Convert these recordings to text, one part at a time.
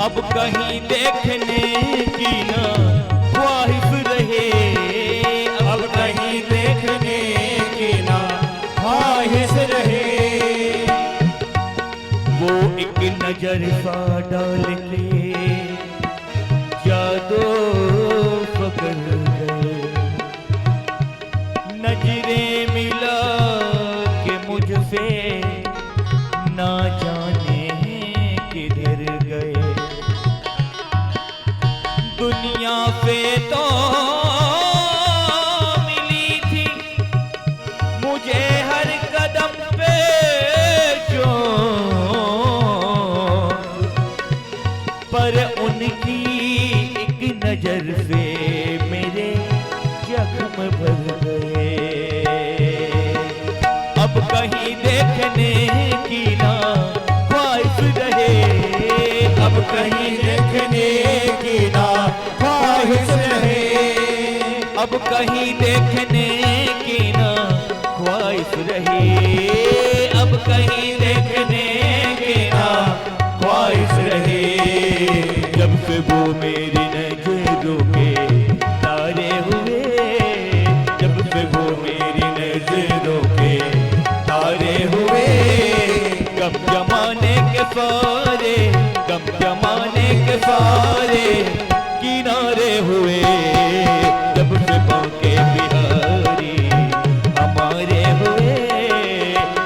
अब कहीं देखने की ना ख्वाहिश रहे, अब कहीं देखने की ना ख्वाहिश रहे। वो एक नजर सा डाल के जादू पकड़ गए, नजरें मिला के मुझसे ना जाने किधर गए। दुनिया पे तो मिली थी मुझे हर कदम पे चोट, पर उनकी एक नजर से मेरे जख्म भर गए। अब कहीं देखने की ना ख्वाहिश रहे, अब कहीं देखने की ना ख्वाहिश रहे। अब कहीं देखने की ना ख्वाहिश रहे, अब कहीं देखने की ना ख्वाहिश रहे। जब से वो मेरी नजरों के तारे हुए, जब से वो मेरी नजरों के तारे हुए, गम जमाने के सारे, गम जमाने के सारे किनारे हुए। जब से बांके बिहारी हमारे हुए,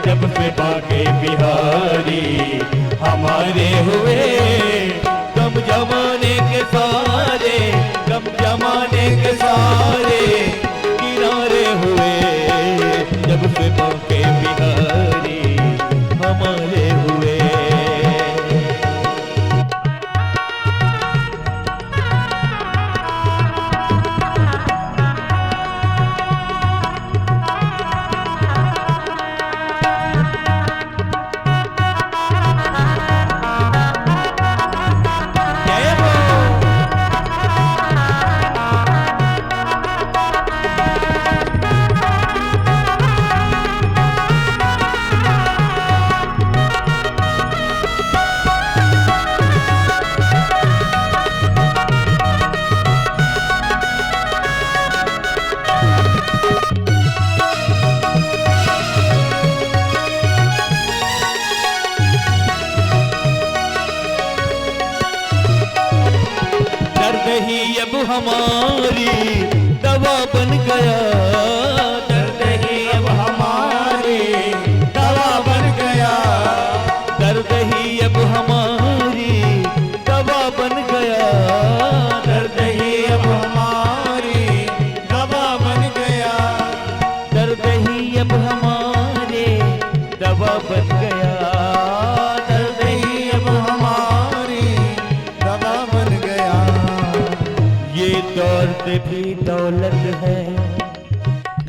जब से बांके बिहारी हमारे हुए, गम जमाने के सारे, गम जमाने के सारे किनारे हुए। जब से बांके बिहारी हमारे हुए। दर्द ही अब हमारी दवा बन गया, दर्द ही अब हमारी दवा बन गया। दर्द ही अब हमारी दवा बन गया, दर्द ही अब हमारी दवा बन गया। दर्द ही अब हमारे दवा बन गया, दर्द ही अब हमारी दवा बन गया। ये दर्द भी दौलत है,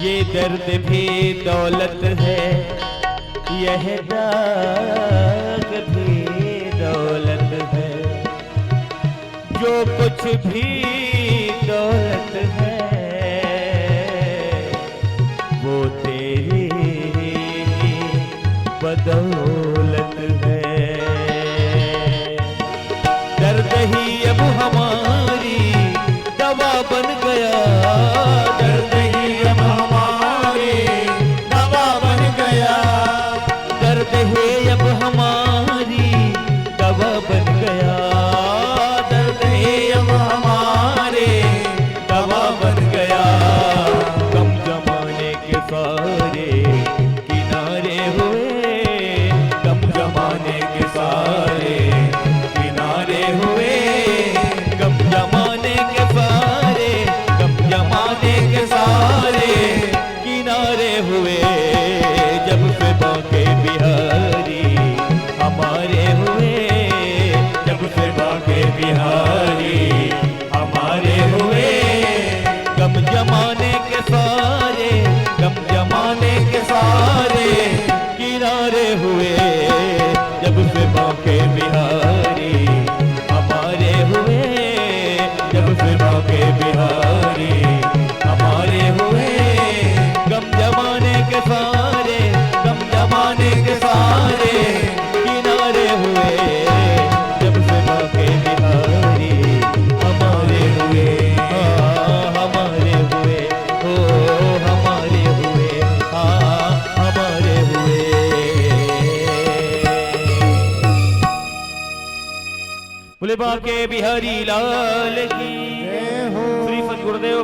ये दर्द भी दौलत है, यह दाग भी दौलत है। जो कुछ भी दौलत है वो तेरी ही बदौलत है। दर्द ही अब हमारी दवा बन गया, दर्द ही अब हमारी दवा बन गया। दर्द है अब हमारी दवा बन गया, दर्द है अब हमारे दवा बन गया। गम जमाने के सारे किनारे हुए, गम जमाने के सारे किनारे हुए, गम जमाने के सारे, गम जमाने के सारे किनारे हुए। जब से बांके बिहारी हमारे हुए, जब से बांके बिहारी हमारे हुए, गम जमाने के सारे, गम जमाने के सारे किनारे हुए। जब से बांके बिहारी हमारे हुए, जब से बांके बिहारी हमारे हुए, गम जमाने के सारे, गम जमाने के सारे किनारे हुए। जब से बांके बिहारी बोले बाके बिहारी लाल की जय हो। श्री सद्गुरुदेव